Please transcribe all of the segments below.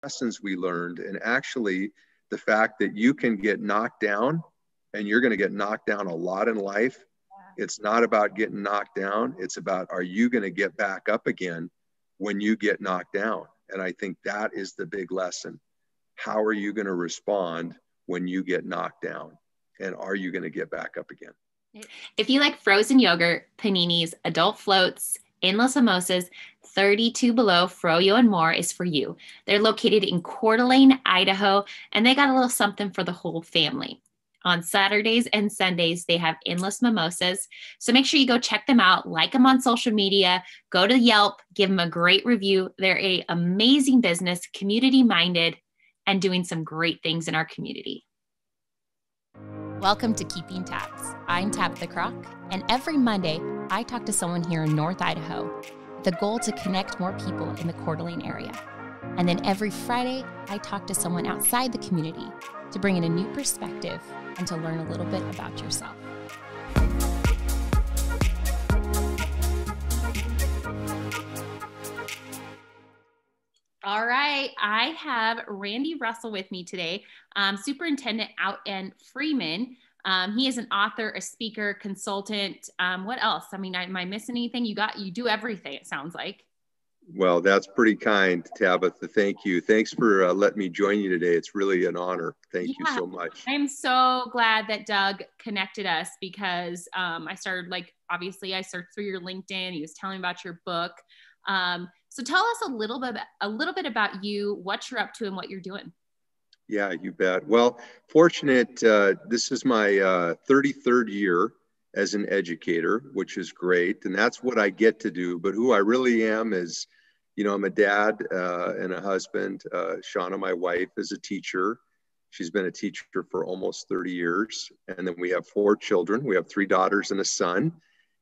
lessons we learned. And actually, the fact that you can get knocked down, and you're going to get knocked down a lot in life. It's not about getting knocked down. It's about, are you going to get back up again when you get knocked down? And I think that is the big lesson. How are you going to respond when you get knocked down? And are you going to get back up again? If you like frozen yogurt, paninis, adult floats, endless mimosas, 32 Below, Froyo, and more is for you. They're located in Coeur d'Alene, Idaho, and they got a little something for the whole family. On Saturdays and Sundays, they have endless mimosas. So make sure you go check them out, like them on social media, go to Yelp, give them a great review. They're an amazing business, community-minded, and doing some great things in our community. Welcome to Keeping Tabs. I'm Tabitha Crock, and every Monday, I talk to someone here in North Idaho, the goal to connect more people in the Coeur d'Alene area. And then every Friday, I talk to someone outside the community to bring in a new perspective and to learn a little bit about yourself. All right, I have Randy Russell with me today, superintendent out in Freeman. He is an author, a speaker, consultant. What else? I mean, am I missing anything? You do everything, it sounds like. Well, that's pretty kind, Tabitha. Thank you. Thanks for letting me join you today. It's really an honor. Thank you so much. I'm so glad that Doug connected us because I started, obviously I searched through your LinkedIn. He was telling me about your book. So tell us a little bit about you, what you're up to and what you're doing. Yeah, you bet. Well, fortunate, this is my 33rd year as an educator, which is great. And that's what I get to do. But who I really am is, I'm a dad and a husband. Shauna, my wife, is a teacher. She's been a teacher for almost 30 years. And then we have 4 children. We have 3 daughters and a son.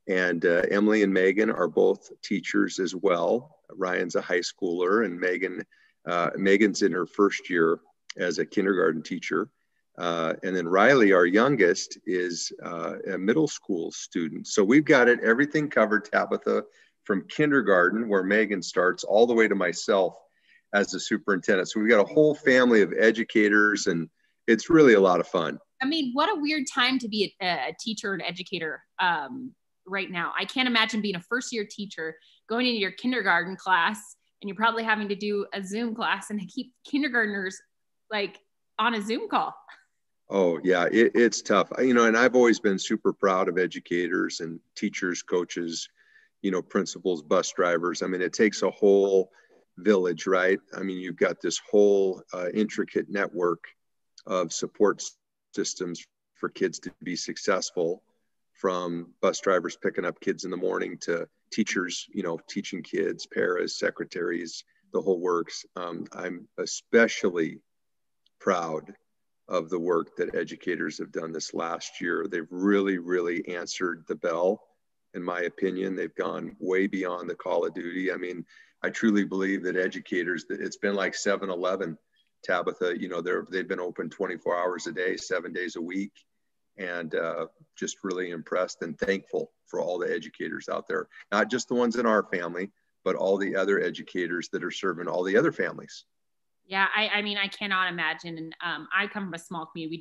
And Emily and Megan are both teachers as well. Ryan's a high schooler, and Megan's in her first year as a kindergarten teacher. And then Riley, our youngest, is a middle school student. So we've got everything covered, Tabitha, from kindergarten, where Megan starts, all the way to myself as the superintendent. So we've got a whole family of educators, and it's really a lot of fun. I mean, what a weird time to be a teacher and educator right now. I can't imagine being a first-year teacher, going into your kindergarten class, and you're probably having to do a Zoom class and keep kindergartners on a Zoom call. Oh yeah, it's tough. And I've always been super proud of educators and teachers, coaches, principals, bus drivers. I mean, it takes a whole village, right? I mean, you've got this whole intricate network of support systems for kids to be successful, from bus drivers picking up kids in the morning to teachers, teaching kids, paras, secretaries, the whole works. I'm especially proud of the work that educators have done this last year. They've really, really answered the bell, in my opinion. They've gone way beyond the call of duty. I mean, I truly believe that educators, that it's been like 7-Eleven, Tabitha, they've been open 24 hours a day, 7 days a week, and just really impressed and thankful for all the educators out there, not just the ones in our family, but all the other educators that are serving all the other families. Yeah, I mean, I cannot imagine. And I come from a small community.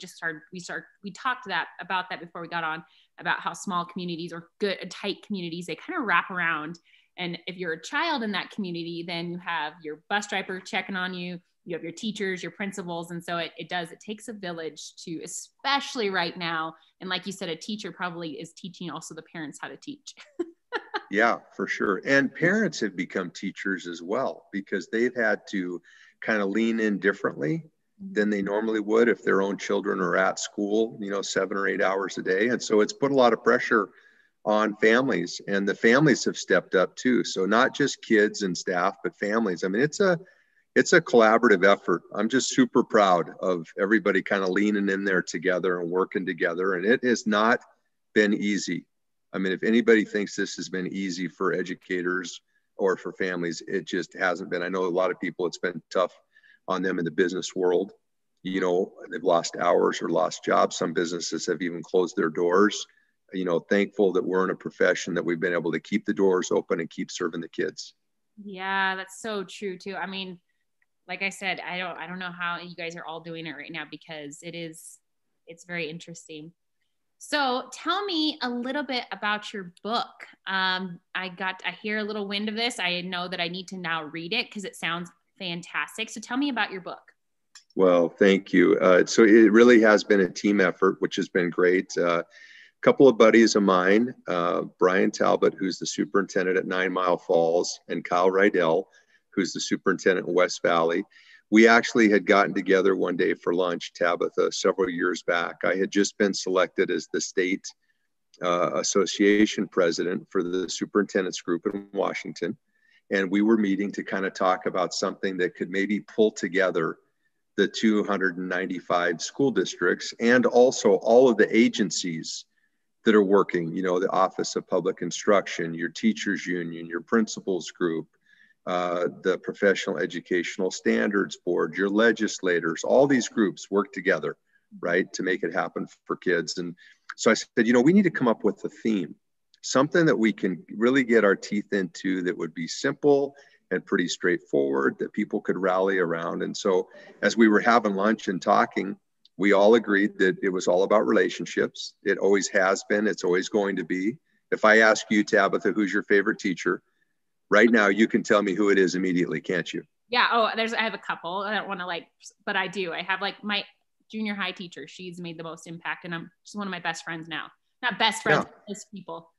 We talked about that before we got on, about how small communities or good, tight communities, they kind of wrap around. And if you're a child in that community, then you have your bus driver checking on you, you have your teachers, your principals. And so it takes a village to, especially right now. And like you said, a teacher probably is teaching also the parents how to teach. Yeah, for sure. And parents have become teachers as well, because they've had to kind of lean in differently than they normally would if their own children are at school, 7 or 8 hours a day. And so it's put a lot of pressure on families, and the families have stepped up too. So not just kids and staff, but families. I mean, it's a collaborative effort. I'm just super proud of everybody kind of leaning in there together and working together. And it has not been easy. I mean, if anybody thinks this has been easy for educators or for families, it just hasn't been. I know a lot of people, it's been tough on them in the business world. They've lost hours or lost jobs. Some businesses have even closed their doors. Thankful that we're in a profession that we've been able to keep the doors open and keep serving the kids. Yeah, that's so true too. I mean, like I said, I don't know how you guys are all doing it right now, because it's very interesting. So tell me a little bit about your book. I hear a little wind of this. I know that I need to now read it because it sounds fantastic. So tell me about your book. Well, thank you. So it really has been a team effort, which has been great. A couple of buddies of mine, Brian Talbot, who's the superintendent at 9 Mile Falls, and Kyle Rydell, who's the superintendent in West Valley. We actually had gotten together one day for lunch, Tabitha, several years back. I had just been selected as the state association president for the superintendent's group in Washington. And we were meeting to kind of talk about something that could maybe pull together the 295 school districts and also all of the agencies that are working, you know, the Office of Public Instruction, your teachers union, your principals group, the Professional Educational Standards Board, your legislators, all these groups work together, right, to make it happen for kids. And so I said, you know, we need to come up with a theme, something that we can really get our teeth into that would be simple and pretty straightforward that people could rally around. And so as we were having lunch and talking, we all agreed that it was all about relationships. It always has been. It's always going to be. If I ask you, Tabitha, who's your favorite teacher, right now, you can tell me who it is immediately, can't you? Yeah. Oh, I have a couple. I don't want to but I do. I have my junior high teacher. She's made the most impact, and she's one of my best friends now. Not best friends, but close people.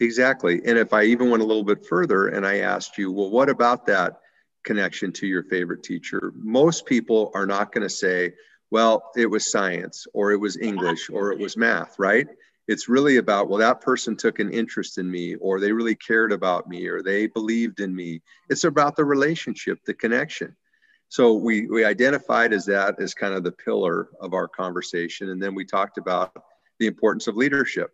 Exactly. And if I even went a little bit further and I asked you, well, what about that connection to your favorite teacher? Most people are not going to say, well, it was science or it was English or it was math, right? It's really about, well, that person took an interest in me, or they really cared about me, or they believed in me. It's about the relationship, the connection. So we identified as that as kind of the pillar of our conversation. And then we talked about the importance of leadership,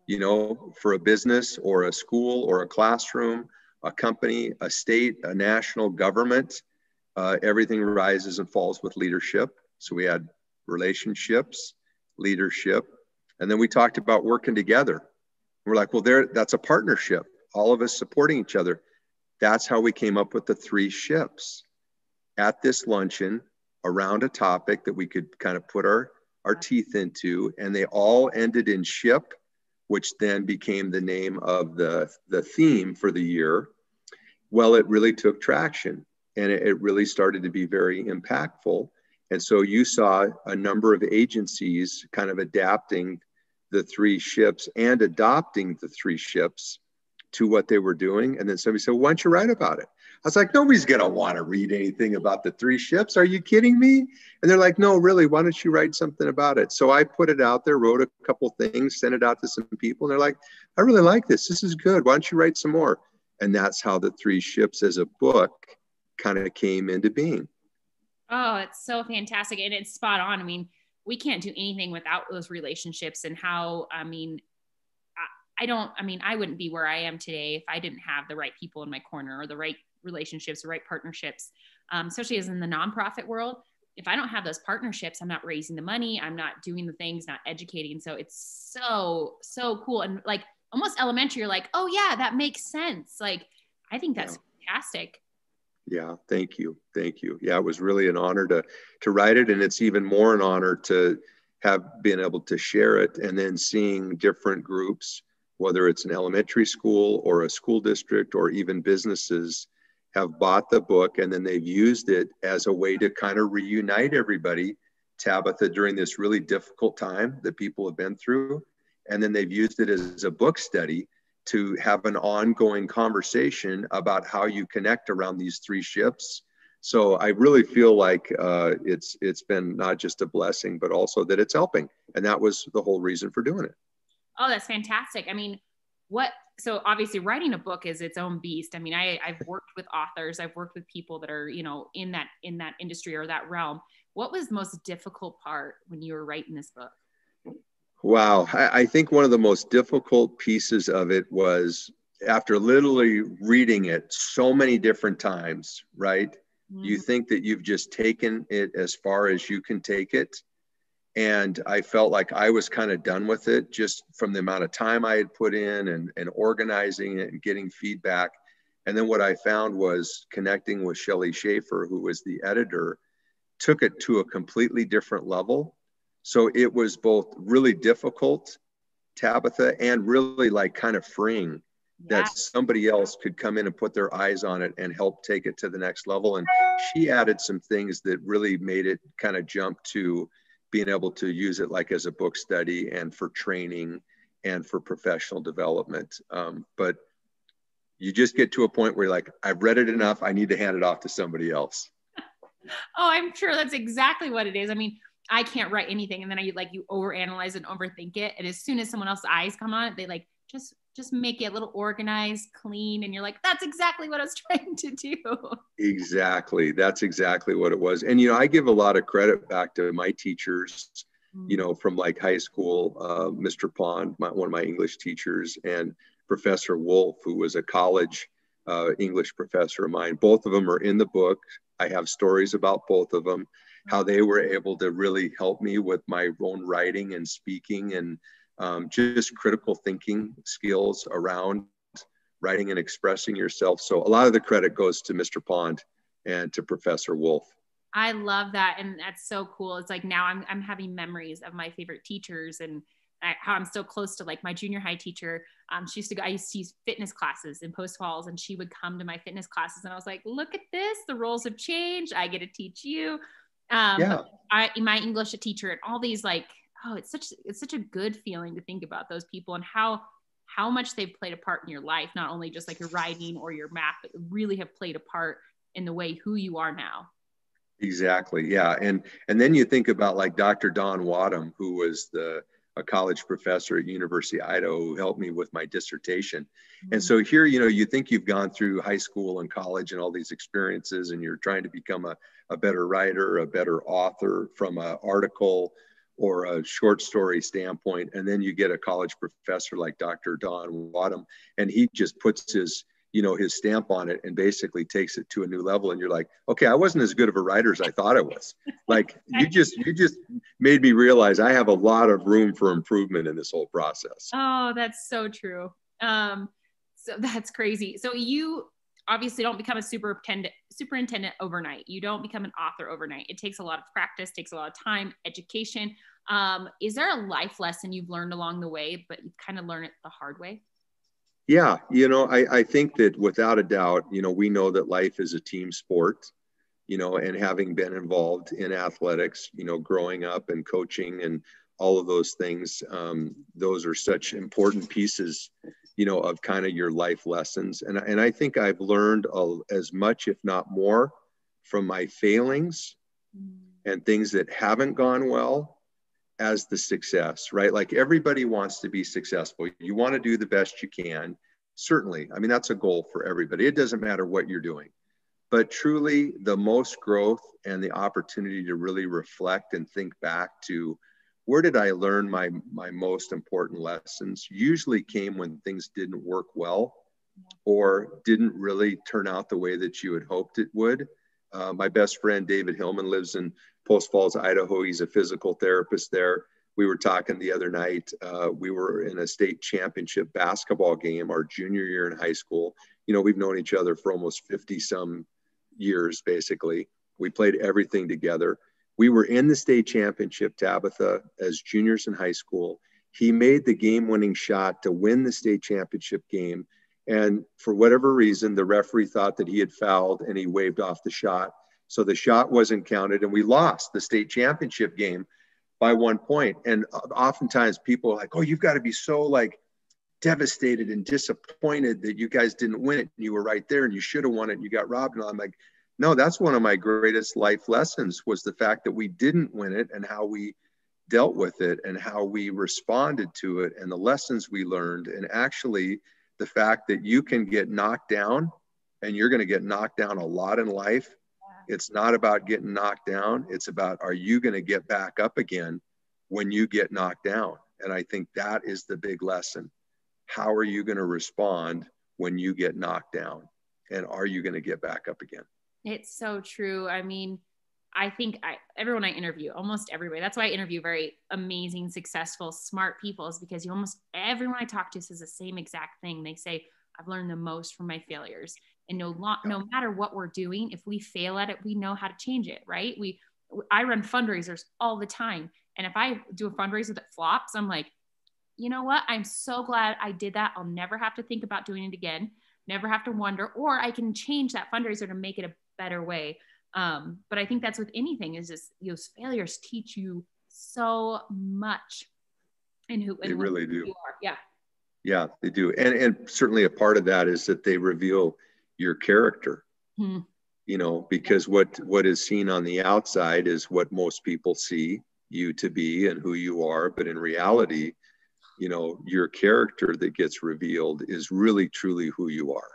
you know, for a business or a school or a classroom, a company, a state, a national government, everything rises and falls with leadership. So we had relationships, leadership, and then we talked about working together. We're like, well, that's a partnership, all of us supporting each other. That's how we came up with the 3 ships at this luncheon around a topic that we could kind of put our teeth into, and they all ended in ship, which then became the name of the theme for the year. Well, it really took traction, and it really started to be very impactful. And so you saw a number of agencies kind of adapting the 3 ships and adopting the 3 ships to what they were doing. And then somebody said, why don't you write about it? I was like, nobody's going to want to read anything about the 3 ships. Are you kidding me? And they're like, no, really, why don't you write something about it? So I put it out there, wrote a couple things, sent it out to some people. And they're like, I really like this. This is good. Why don't you write some more? And that's how the 3 ships as a book kind of came into being. Oh, it's so fantastic. And it's spot on. I mean, we can't do anything without those relationships, and how, I wouldn't be where I am today if I didn't have the right people in my corner, or the right relationships, the right partnerships, especially as in the nonprofit world. If I don't have those partnerships, I'm not raising the money, I'm not doing the things, not educating. So it's so, so cool. And like almost elementary, you're like, oh yeah, that makes sense. Like, I think that's fantastic. Yeah, thank you. Thank you. Yeah, it was really an honor to write it. And it's even more an honor to have been able to share it, and then seeing different groups, whether it's an elementary school or a school district or even businesses, have bought the book, and then they've used it as a way to kind of reunite everybody, Tabitha, during this really difficult time that people have been through. And then they've used it as a book study to have an ongoing conversation about how you connect around these 3 ships. So I really feel like it's been not just a blessing, but also that it's helping. And that was the whole reason for doing it. Oh, that's fantastic. I mean, so obviously writing a book is its own beast. I mean, I've worked with authors, I've worked with people that are, you know, in that industry or that realm. What was the most difficult part when you were writing this book? Wow. I think one of the most difficult pieces of it was, after literally reading it so many different times, right? Mm-hmm. You think that you've just taken it as far as you can take it. And I felt like I was kind of done with it, just from the amount of time I had put in and organizing it and getting feedback. And then what I found was connecting with Shelley Schaefer, who was the editor, took it to a completely different level. So it was both really difficult, Tabitha, and really like kind of freeing that Yeah. somebody else could come in and put their eyes on it and help take it to the next level. And she added some things that really made it kind of jump to being able to use it like as a book study and for training and for professional development. But you just get to a point where you're like, I've read it enough. I need to hand it off to somebody else. Oh, I'm sure that's exactly what it is. I mean, I can't write anything, and then you overanalyze and overthink it. And as soon as someone else's eyes come on it, they like just make it a little organized, clean, and you're like, that's exactly what I was trying to do. Exactly. That's exactly what it was. And, I give a lot of credit back to my teachers, from like high school, Mr. Pond, one of my English teachers, and Professor Wolf, who was a college English professor of mine. Both of them are in the book. I have stories about both of them, how they were able to really help me with my own writing and speaking and just critical thinking skills around writing and expressing yourself. So a lot of the credit goes to Mr. Pond and to Professor Wolf. I love that. And that's so cool. It's like now I'm having memories of my favorite teachers and how I'm still close to like my junior high teacher. I used to use fitness classes in Post Falls, and she would come to my fitness classes. And I was like, look at this, the roles have changed. I get to teach you. Yeah. My English teacher and all these it's such a good feeling to think about those people and how much they've played a part in your life, not only just like your writing or your math, but really have played a part in the way who you are now. Exactly. Yeah. And then you think about like Dr. Don Wadham, who was a college professor at University of Idaho, who helped me with my dissertation. Mm-hmm. And so here, you think you've gone through high school and college and all these experiences, and you're trying to become a better writer, a better author from an article or a short story standpoint. And then you get a college professor like Dr. Don Wadham, and he just puts his stamp on it and basically takes it to a new level. And you're like, okay, I wasn't as good of a writer as I thought I was. Like you just made me realize I have a lot of room for improvement in this whole process. Oh, that's so true. So that's crazy. So you obviously don't become a superintendent overnight. You don't become an author overnight. It takes a lot of practice, takes a lot of time, education. Is there a life lesson you've learned along the way, but you kind of learn it the hard way? Yeah, I think that without a doubt, we know that life is a team sport, and having been involved in athletics, growing up and coaching and all of those things, those are such important pieces, of kind of your life lessons. And I think I've learned as much, if not more, from my failings and things that haven't gone well as the success, right? Like everybody wants to be successful. You want to do the best you can. Certainly. I mean, that's a goal for everybody. It doesn't matter what you're doing, but truly the most growth and the opportunity to really reflect and think back to where did I learn my most important lessons usually came when things didn't work well or didn't really turn out the way that you had hoped it would. My best friend, David Hillman, lives in Post Falls, Idaho. He's a physical therapist there. We were talking the other night. We were in a state championship basketball game our junior year in high school. We've known each other for almost 50 some years, basically. We played everything together. We were in the state championship, Tabitha, as juniors in high school. He made the game-winning shot to win the state championship game. And for whatever reason, the referee thought that he had fouled and he waved off the shot. So the shot wasn't counted and we lost the state championship game by 1 point. And oftentimes people are like, oh, you've got to be so like devastated and disappointed that you guys didn't win it. And you were right there and you should have won it and you got robbed. And I'm like, no, that's one of my greatest life lessons was the fact that we didn't win it and how we dealt with it and how we responded to it and the lessons we learned. And actually the fact that you can get knocked down and you're going to get knocked down a lot in life. It's not about getting knocked down. It's about, are you going to get back up again when you get knocked down? And I think that is the big lesson. How are you going to respond when you get knocked down? And are you going to get back up again? It's so true. I mean, I think everyone I interview, almost everybody, that's why I interview very amazing, successful, smart people, is because everyone I talk to says the same exact thing. They say, I've learned the most from my failures. And no matter what we're doing, if we fail at it, we know how to change it, right? I run fundraisers all the time. And if I do a fundraiser that flops, I'm like, you know what? I'm so glad I did that. I'll never have to think about doing it again, never have to wonder, or I can change that fundraiser to make it a better way. But I think that's with anything, is just those failures teach you so much They really do. you are. Yeah. Yeah, they do. And certainly a part of that is that they reveal your character. Hmm. You know, because what is seen on the outside is what most people see you to be and who you are. But in reality, you know, your character that gets revealed is really truly who you are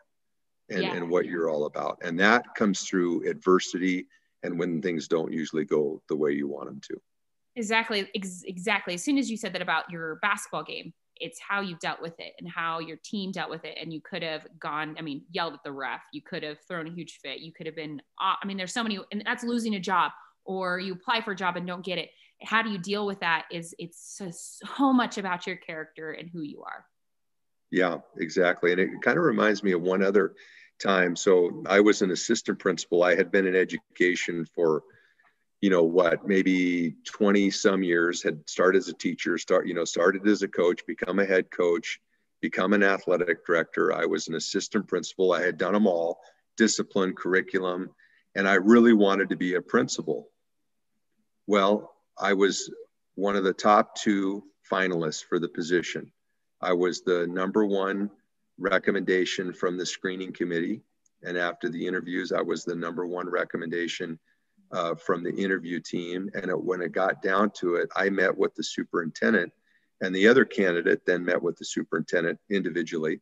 and what you're all about. And that comes through adversity and when things don't usually go the way you want them to. Exactly. Exactly. As soon as you said that about your basketball game, it's how you dealt with it and how your team dealt with it. And you could have yelled at the ref. You could have thrown a huge fit. You could have been, there's so many, and that's losing a job, or you apply for a job and don't get it. How do you deal with that? It's so much about your character and who you are. Yeah, exactly. And it kind of reminds me of one other time. So I was an assistant principal. I had been in education for, you know what, maybe 20 some years, had started as a teacher, started as a coach, become a head coach, become an athletic director. I was an assistant principal. I had done them all, discipline, curriculum, and I really wanted to be a principal. Well, I was one of the top 2 finalists for the position. I was the number 1 recommendation from the screening committee. And after the interviews, I was the number 1 recommendation from the interview team. And when it got down to it, I met with the superintendent, and the other candidate then met with the superintendent individually.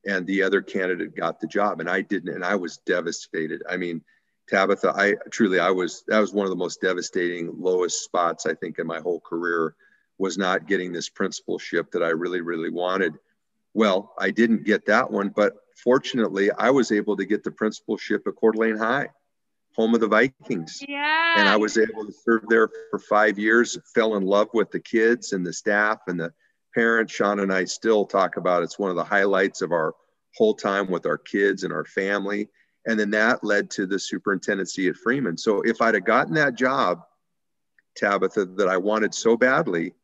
And the other candidate got the job, and I didn't. And I was devastated. I mean, Tabitha, that was one of the most devastating, lowest spots, I think, in my whole career, was not getting this principalship that I really, really wanted. Well, I didn't get that one, but fortunately, I was able to get the principalship at Coeur d'Alene High, home of the Vikings. Yeah. And I was able to serve there for 5 years, fell in love with the kids and the staff and the parents. Sean and I still talk about it's one of the highlights of our whole time with our kids and our family. And then that led to the superintendency at Freeman. So if I'd have gotten that job, Tabitha, that I wanted so badly,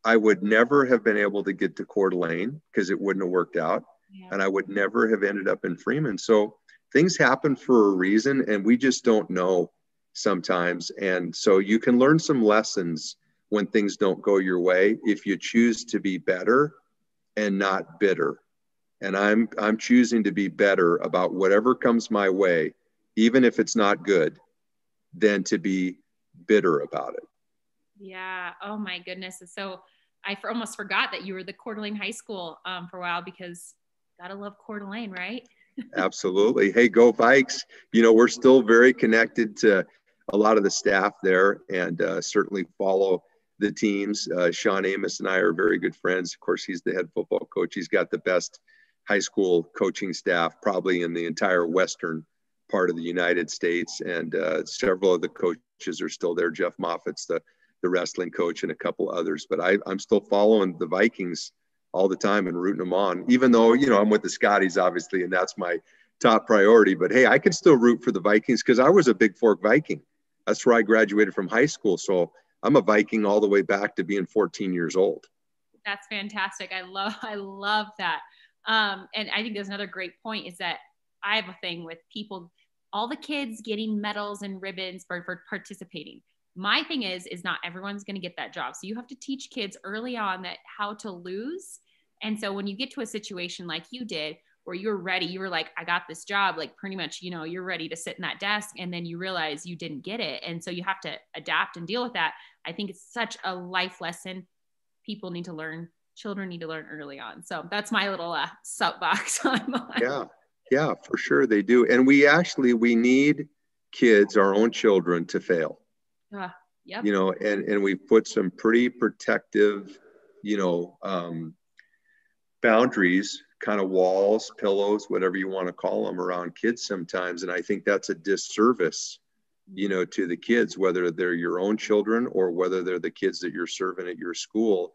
I would never have been able to get to Coeur d'Alene because it wouldn't have worked out. Yeah. And I would never have ended up in Freeman. So things happen for a reason, and we just don't know sometimes. And so you can learn some lessons when things don't go your way if you choose to be better and not bitter. And I'm choosing to be better about whatever comes my way, even if it's not good, than to be bitter about it. Yeah. Oh my goodness. So I almost forgot that you were the Coeur d'Alene High School for a while, because gotta love Coeur d'Alene, right? Absolutely. Hey, go Vikes. You know, we're still very connected to a lot of the staff there, and certainly follow the teams. Sean Amos and I are very good friends. Of course, he's the head football coach. He's got the best high school coaching staff probably in the entire western part of the United States. And several of the coaches are still there. Jeff Moffitt's the wrestling coach, and a couple others. But I'm still following the Vikings all the time and rooting them on, even though, you know, I'm with the Scotties, obviously, and that's my top priority. But hey, I can still root for the Vikings because I was a Big Fork Viking. That's where I graduated from high school. So I'm a Viking all the way back to being 14 years old. That's fantastic. I love that. And I think there's another great point, is that I have a thing with people, all the kids getting medals and ribbons for participating. My thing is not everyone's going to get that job. So you have to teach kids early on that how to lose. And so when you get to a situation like you did, where you're ready, you were like, I got this job, like pretty much, you know, you're ready to sit in that desk, and then you realize you didn't get it. And so you have to adapt and deal with that. I think it's such a life lesson people need to learn. Children need to learn early on. So that's my little soapbox on. Yeah, for sure they do. And we need kids, our own children, to fail. Yep. You know, and we put some pretty protective, you know, boundaries, kind of walls, pillows, whatever you want to call them, around kids sometimes. And I think that's a disservice, you know, to the kids, whether they're your own children or whether they're the kids that you're serving at your school.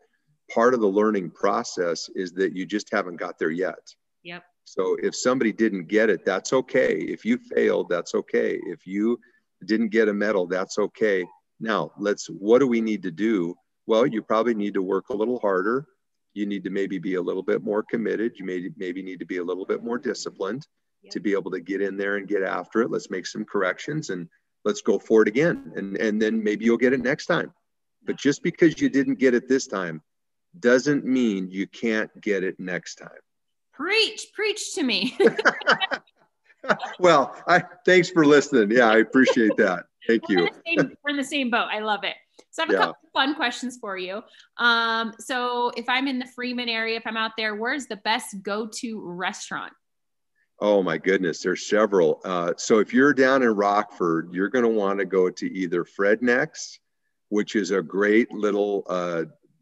Part of the learning process is that you just haven't got there yet. Yep. So if somebody didn't get it, that's okay. If you failed, that's okay. If you didn't get a medal, that's okay. Now, what do we need to do? Well, you probably need to work a little harder. You need to maybe be a little bit more committed. You maybe need to be a little bit more disciplined to be able to get in there and get after it. Let's make some corrections and let's go for it again. And then maybe you'll get it next time. But just because you didn't get it this time doesn't mean you can't get it next time. Preach to me. Well, thanks for listening. Yeah, I appreciate that. Thank you. We're in the same boat. I love it. So I have a couple of fun questions for you. So if I'm in the Freeman area, if I'm out there, where's the best go-to restaurant? Oh my goodness, there's several. So if you're down in Rockford, you're going to want to go to either Fredneck's, which is a great little,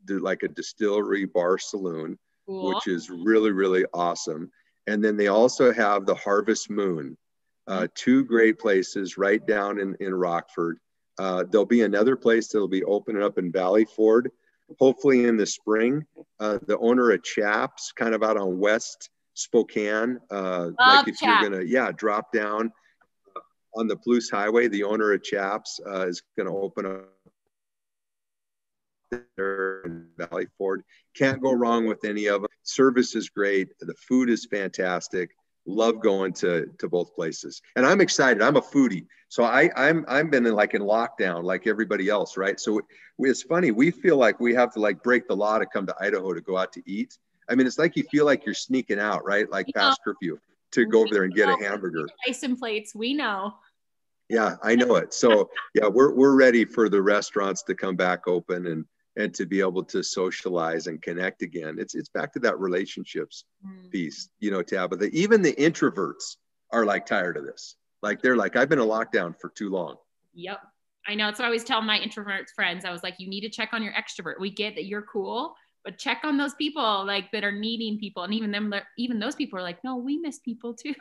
like a distillery bar saloon, cool. Which is really, really awesome. And then they also have the Harvest Moon, two great places right down in Rockford. There'll be another place that'll be opening up in Valley Ford, hopefully in the spring. The owner of Chaps, kind of out on West Spokane, like if you're gonna drop down on the Palouse Highway, the owner of Chaps is gonna open up there in Valley Ford. Can't go wrong with any of them. Service is great. The food is fantastic. Love going to both places. And I'm excited. I'm a foodie. So I'm been in lockdown like everybody else, right? So it's funny. We feel like we have to like break the law to come to Idaho to go out to eat. I mean, it's like you feel like you're sneaking out, right? Like past curfew to go over there and get a hamburger. License plates, we know. Yeah, I know it. So yeah, we're ready for the restaurants to come back open and to be able to socialize and connect again. It's back to that relationships piece, you know, Tabitha. Even the introverts are like tired of this. Like they're like, I've been in lockdown for too long. Yep. I know. That's what I always tell my introvert friends. I was like, you need to check on your extrovert. We get that you're cool, but check on those people like that are needing people. And even those people are like, no, we miss people too.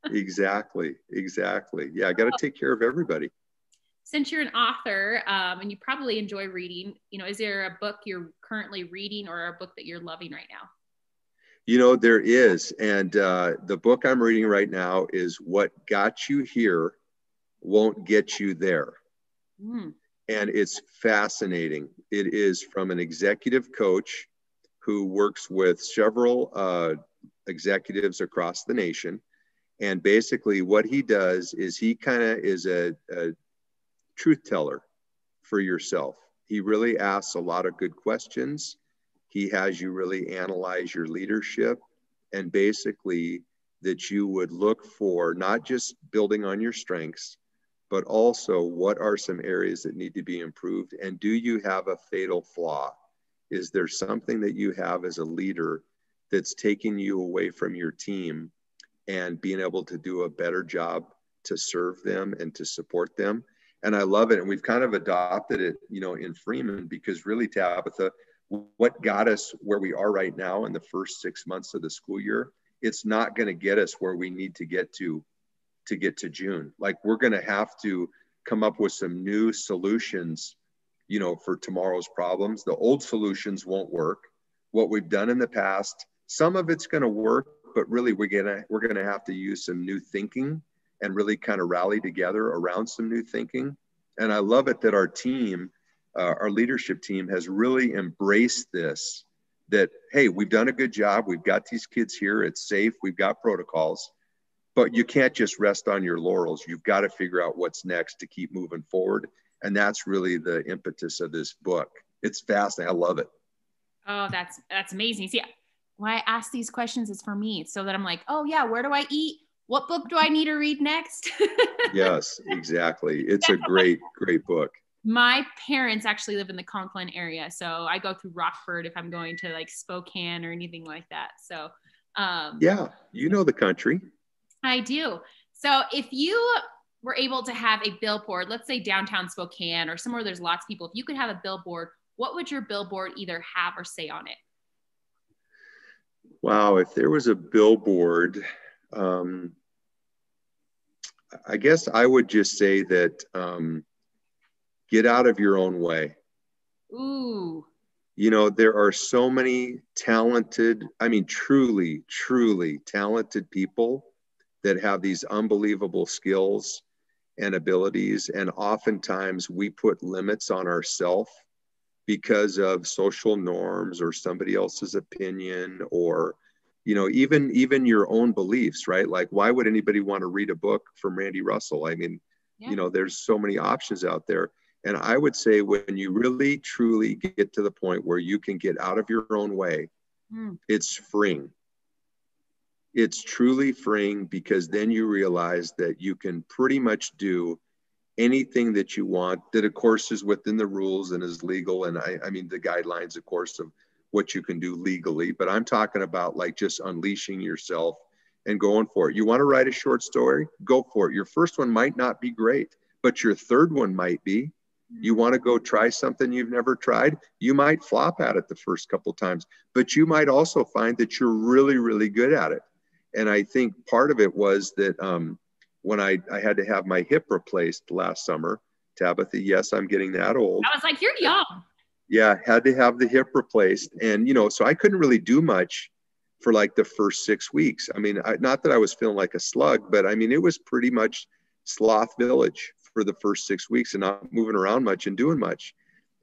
Exactly. Yeah, I got to take care of everybody. Since you're an author and you probably enjoy reading, you know, is there a book you're currently reading or a book that you're loving right now? You know, there is. And the book I'm reading right now is What Got You Here Won't Get You There. And it's fascinating. It is from an executive coach who works with several executives across the nation. And basically what he does is he kind of is a truth teller for yourself. He really asks a lot of good questions. He has you really analyze your leadership and basically that you would look for not just building on your strengths, but also what are some areas that need to be improved? And do you have a fatal flaw? Is there something that you have as a leader that's taking you away from your team and being able to do a better job to serve them and to support them? And I love it. And we've kind of adopted it, you know, in Freeman, because really, Tabitha, what got us where we are right now in the first 6 months of the school year, it's not going to get us where we need to get to June. Like we're going to have to come up with some new solutions, you know, for tomorrow's problems. The old solutions won't work. What we've done in the past, some of it's going to work, but really we're going to have to use some new thinking and really kind of rally together around some new thinking. And I love it that our team, our leadership team has really embraced this, that, hey, we've done a good job. We've got these kids here. It's safe. We've got protocols, but you can't just rest on your laurels. You've got to figure out what's next to keep moving forward. And that's really the impetus of this book. It's fascinating. I love it. Oh, that's amazing. See, why I ask these questions is for me, so that I'm like, oh yeah, where do I eat? What book do I need to read next? Yes, exactly. It's a great book. My parents actually live in the Conklin area, so I go through Rockford if I'm going to like Spokane or anything like that. So yeah, you know the country. I do. So if you were able to have a billboard, let's say downtown Spokane or somewhere there's lots of people, if you could have a billboard, what would your billboard either have or say on it? Wow, if there was a billboard, I guess I would just say that get out of your own way. Ooh, You know, there are so many talented, I mean, truly, truly talented people that have these unbelievable skills and abilities. And oftentimes we put limits on ourselves because of social norms or somebody else's opinion, or even your own beliefs, right? Like, why would anybody want to read a book from Randy Russell? I mean, Yeah. there's so many options out there. And I would say when you really truly get to the point where you can get out of your own way, it's freeing. It's truly freeing, because then you realize that you can pretty much do anything that you want, that of course is within the rules and is legal. And I mean, the guidelines, of course, of what you can do legally, but I'm talking about like just unleashing yourself and going for it. You want to write a short story? Go for it. Your first one might not be great, but your third one might be. You want to go try something you've never tried? You might flop at it the first couple times, but you might also find that you're really, really good at it. And I think part of it was that when I had to have my hip replaced last summer, Tabitha, yes, I'm getting that old. I was like, you're young. Yeah, had to have the hip replaced. And, so I couldn't really do much for like the first 6 weeks. I mean, not that I was feeling like a slug, but I mean, it was pretty much sloth village for the first 6 weeks and not moving around much and doing much.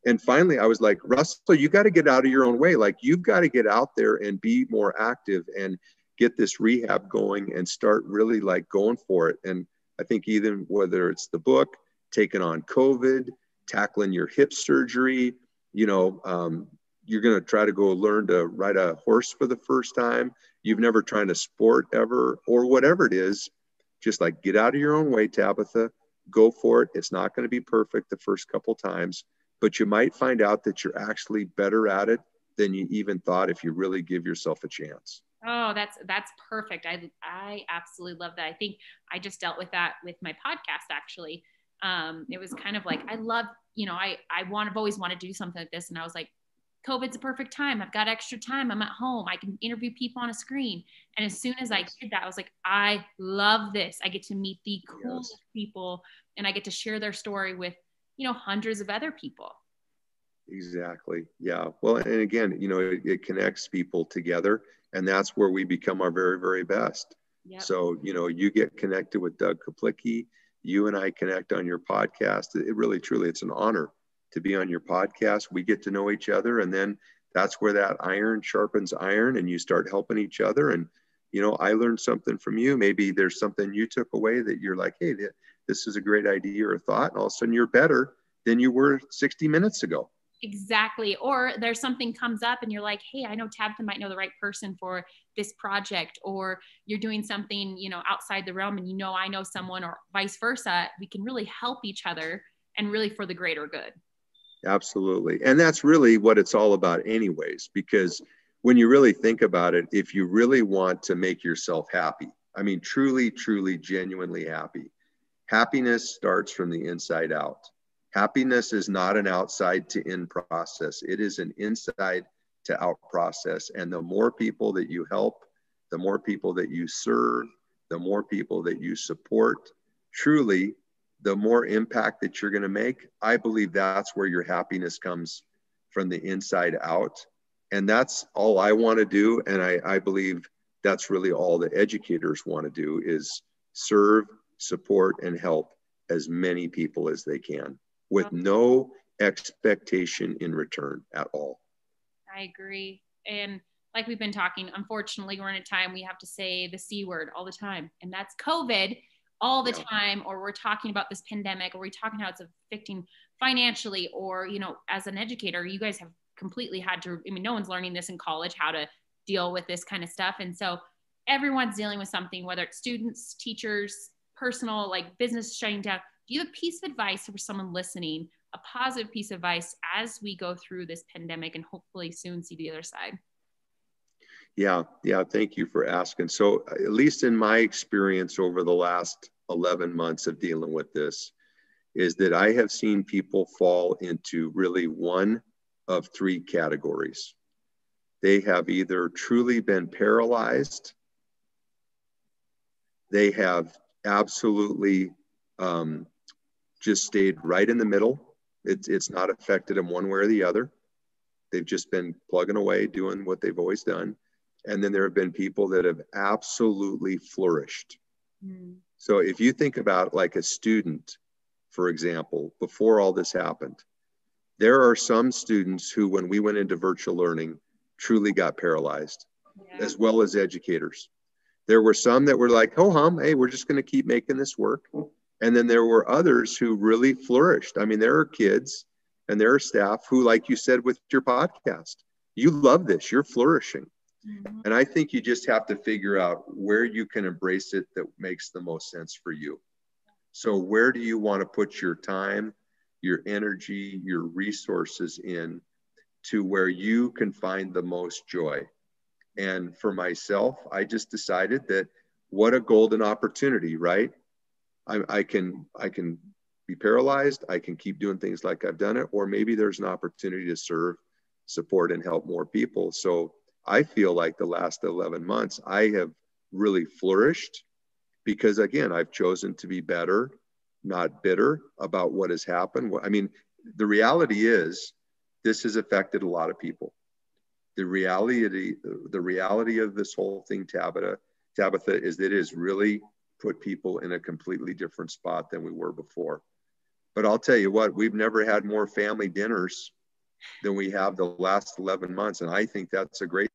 And finally, I was like, Russell, you got to get out of your own way. Like, you've got to get out there and be more active and get this rehab going and start really like going for it. And I think even whether it's the book, taking on COVID, tackling your hip surgery, you're going to try to go learn to ride a horse for the first time. You've never tried a sport ever, or whatever it is. Just like, get out of your own way, Tabitha. Go for it. It's not going to be perfect the first couple times, but you might find out that you're actually better at it than you even thought if you really give yourself a chance. Oh, that's perfect. I absolutely love that. I think I just dealt with that with my podcast, actually. It was kind of like, I love, I've always wanted to do something like this. And I was like, COVID's a perfect time. I've got extra time. I'm at home. I can interview people on a screen. And as soon as I did that, I was like, I love this. I get to meet the coolest people, and I get to share their story with, hundreds of other people. Exactly. Yeah. Well, and again, it connects people together, and that's where we become our very, very best. Yep. So, you get connected with Doug Kaplicki, you and I connect on your podcast. It really, truly, it's an honor to be on your podcast. We get to know each other, and then that's where that iron sharpens iron, and you start helping each other. And, I learned something from you. Maybe there's something you took away that you're like, hey, this is a great idea or thought. And all of a sudden you're better than you were 60 minutes ago. Exactly. Or there's something comes up and you're like, hey, I know Tabitha might know the right person for this project, or you're doing something, outside the realm, and I know someone, or vice versa. We can really help each other, and really for the greater good. Absolutely. And that's really what it's all about anyways, because when you really think about it, if you really want to make yourself happy, I mean, truly, truly, genuinely happy, happiness starts from the inside out. Happiness is not an outside to in process. It is an inside to out process. And the more people that you help, the more people that you serve, the more people that you support, truly, the more impact that you're going to make. I believe that's where your happiness comes, from the inside out. And that's all I want to do. And I believe that's really all the educators want to do, is serve, support, and help as many people as they can, with no expectation in return at all. I agree. And like we've been talking, unfortunately, we're in a time we have to say the C word all the time, and that's COVID all the time. Or we're talking about this pandemic, or we're talking how it's affecting financially, or, as an educator, you guys have completely had to, no one's learning this in college, how to deal with this kind of stuff. And so everyone's dealing with something, whether it's students, teachers, personal, like business shutting down. Do you have a piece of advice for someone listening, a positive piece of advice as we go through this pandemic and hopefully soon see the other side? Yeah. Thank you for asking. So at least in my experience over the last 11 months of dealing with this, is that I have seen people fall into really one of three categories. They have either truly been paralyzed, they have absolutely just stayed right in the middle. It's not affected them one way or the other. They've just been plugging away, doing what they've always done. And then there have been people that have absolutely flourished. Mm. So if you think about like a student, for example, before all this happened, there are some students who, when we went into virtual learning, truly got paralyzed, as well as educators. There were some that were like, oh, hey, we're just going to keep making this work. And then there were others who really flourished. I mean, there are kids and there are staff who, like you said with your podcast, you love this, you're flourishing. Mm-hmm. And I think you just have to figure out where you can embrace it that makes the most sense for you. So where do you want to put your time, your energy, your resources in to where you can find the most joy? And for myself, I just decided that what a golden opportunity, right? I can be paralyzed. I can keep doing things like I've done it, or maybe there's an opportunity to serve, support, and help more people. So I feel like the last 11 months, I have really flourished because, again, I've chosen to be better, not bitter about what has happened. I mean, the reality is this has affected a lot of people. The reality of this whole thing, Tabitha, is that it has really put people in a completely different spot than we were before. But I'll tell you what, we've never had more family dinners than we have the last 11 months. And I think that's a great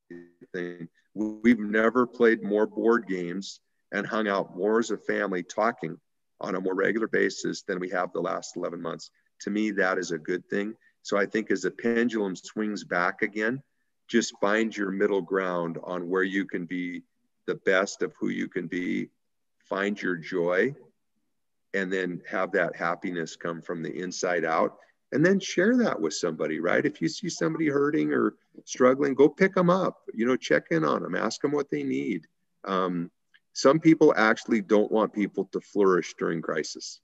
thing. We've never played more board games and hung out more as a family talking on a more regular basis than we have the last 11 months. To me, that is a good thing. So I think as the pendulum swings back again, just find your middle ground on where you can be the best of who you can be, find your joy, and then have that happiness come from the inside out. And then share that with somebody, right? If you see somebody hurting or struggling, go pick them up, check in on them, ask them what they need. Some people actually don't want people to flourish during crisis.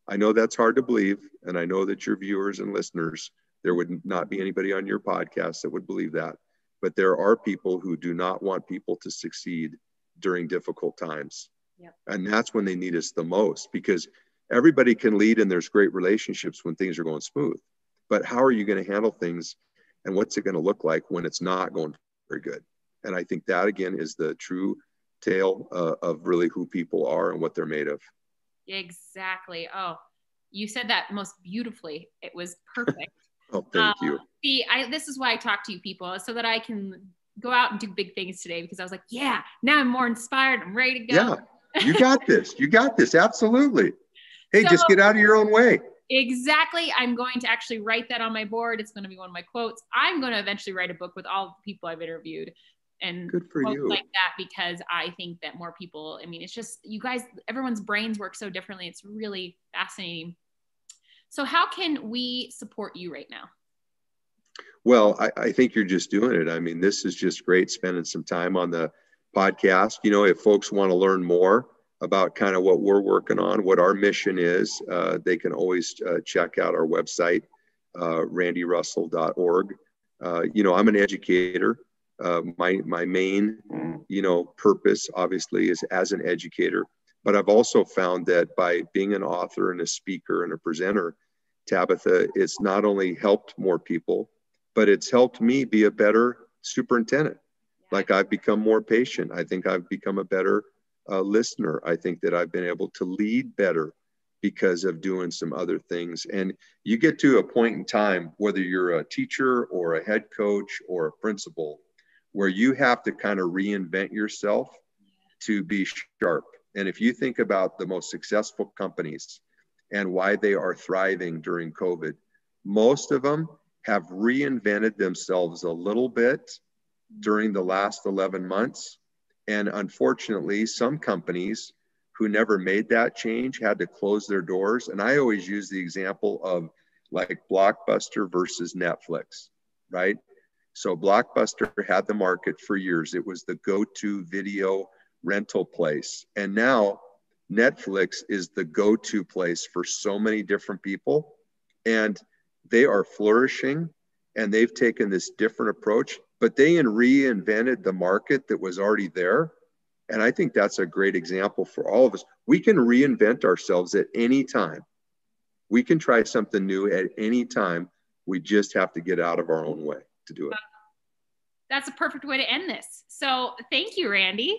I know that's hard to believe. And I know that your viewers and listeners, there would not be anybody on your podcast that would believe that. But there are people who do not want people to succeed during difficult times. Yep. And that's when they need us the most, because everybody can lead and there's great relationships when things are going smooth. But how are you going to handle things and what's it going to look like when it's not going very good? And I think that, again, is the true tale of really who people are and what they're made of. Exactly. Oh, you said that most beautifully. It was perfect. Oh, thank you. See, this is why I talk to you people, so that I can go out and do big things today, because I was like, yeah, now I'm more inspired. I'm ready to go. Yeah, you got this. You got this. Absolutely. Hey, just get out of your own way. Exactly. I'm going to actually write that on my board. It's going to be one of my quotes. I'm going to eventually write a book with all the people I've interviewed and good for you. Like that, because I think that more people, I mean, it's just, you guys, everyone's brains work so differently. It's really fascinating. So how can we support you right now? Well, I think you're just doing it. I mean, this is just great, spending some time on the podcast. If folks want to learn more about kind of what we're working on, what our mission is, they can always check out our website, randyrussell.org. I'm an educator. My main, purpose, obviously, is as an educator. But I've also found that by being an author and a speaker and a presenter, Tabitha, it's not only helped more people, but it's helped me be a better superintendent. Like, I've become more patient. I think I've become a better listener. I think that I've been able to lead better because of doing some other things. And you get to a point in time, whether you're a teacher or a head coach or a principal, where you have to kind of reinvent yourself to be sharp. And if you think about the most successful companies and why they are thriving during COVID, most of them have reinvented themselves a little bit during the last 11 months. And unfortunately, some companies who never made that change had to close their doors. And I always use the example of like Blockbuster versus Netflix, right? So Blockbuster had the market for years. It was the go-to video rental place. And now Netflix is the go-to place for so many different people. And they are flourishing, and they've taken this different approach, but they reinvented the market that was already there. And I think that's a great example for all of us. We can reinvent ourselves at any time. We can try something new at any time We just have to get out of our own way to do it. That's a perfect way to end this. So thank you, Randy.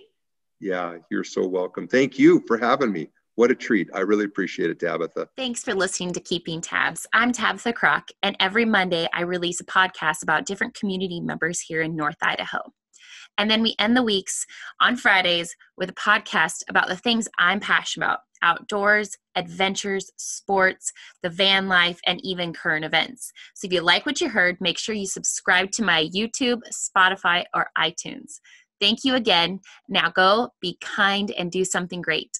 Yeah, you're so welcome. Thank you for having me. What a treat. I really appreciate it, Tabitha. Thanks for listening to Keeping Tabs. I'm Tabitha Kroc, and every Monday I release a podcast about different community members here in North Idaho. And then we end the weeks on Fridays with a podcast about the things I'm passionate about: outdoors, adventures, sports, the van life, and even current events. So if you like what you heard, make sure you subscribe to my YouTube, Spotify, or iTunes. Thank you again. Now go be kind and do something great.